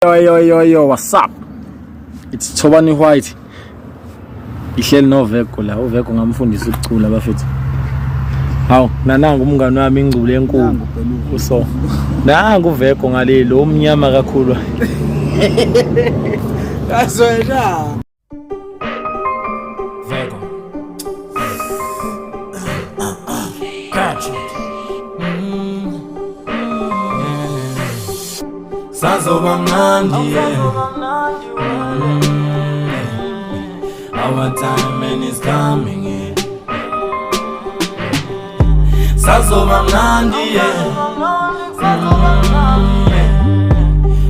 Yo, what's up? It's Thobani White. Ihleli noVeko la, uVeko ngamfundisa ukucula bafethu. Hawu, nananga umngani wami ingcule enkulu. Uso. Nanga uVeko ngale lo omnyama kakhulu. Kaswena. Veko. Catch it. Sazoba mnandi, our time is coming in. Sazoba mnandi,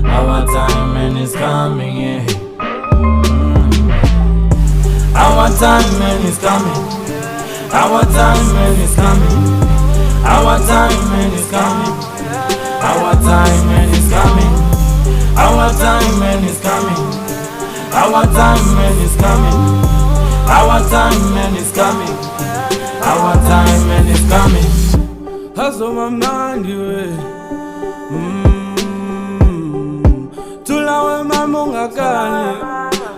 our time is coming in. Our time is coming. Our time is coming. Our time is coming. Our time is coming. Our time is coming. Our time is coming. Our time is coming. Our time is coming. Hazoba mnandi we. Tulawe mamungakani.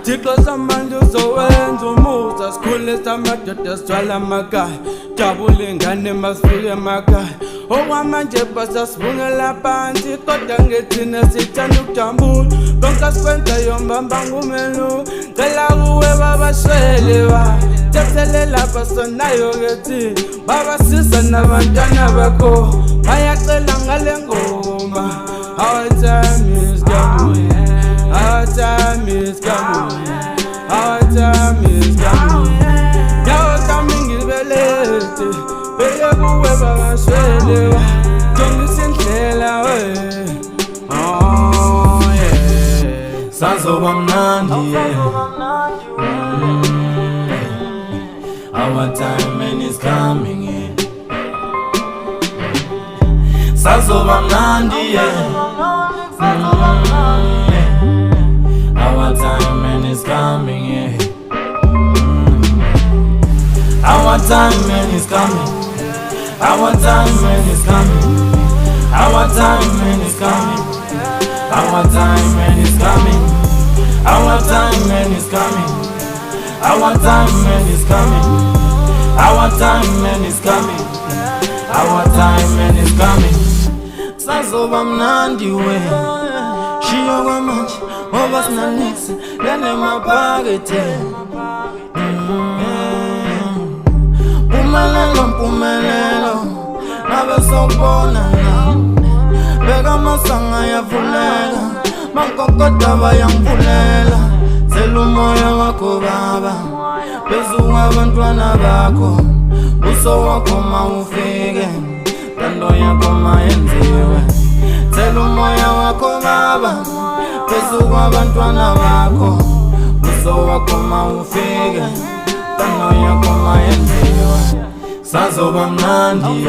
Thixo samanje uzowenza umusa sikhule samadoda sithwala amakhaya jabule ingane masifike emakhaya okwamanje basasibungela phansi kodwa ngethina sithanda ukujambula konke sikwenza yombamba ngumenu cela kuwe babashwele ba tethele lapha sonayo kethi babasiza nabantwana bakho bayacela ngale ngoma our time is coming. Our time is coming. Our time is coming. Now coming in belete. Beye kuwe babashwele. Jongi sindlela we. Oh yeah. Sazoba mnandi. Our time is coming in. Sazoba mnandi. Our time is coming, yeah. Our time is coming. Our time is coming. Our time is coming. Our time is coming. Our time is coming. Our time is coming. Our time is coming. Our time is coming. Sazoba mnandi we. Shiyoga manje, wabas na nix, lene mapagete. Pumelelo, nabe sokubona na. Beka masanga yavulela, makokota bayangvulela. Zela umoya wakho baba, phezu kwabantwana bakho. Buso wakho mawufike, tando yakho mayenziwe. Zela umoya wakho baba, phezu kwabantwana bakho. Buso wakho mawufike, tando yakho mayenziwe. Sazoba mnandi,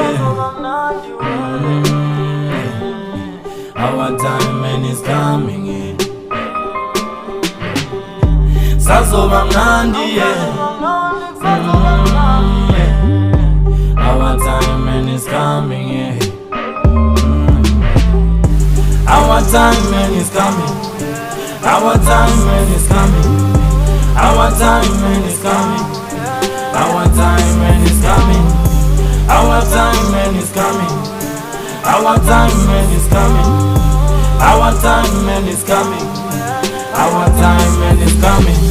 our time is coming in. Sazoba mnandi, our time is coming in. Our time is coming. Our time is coming. Our time is coming. Our time is coming. Our time is coming. Our time is coming. Our time is coming. Our time is coming.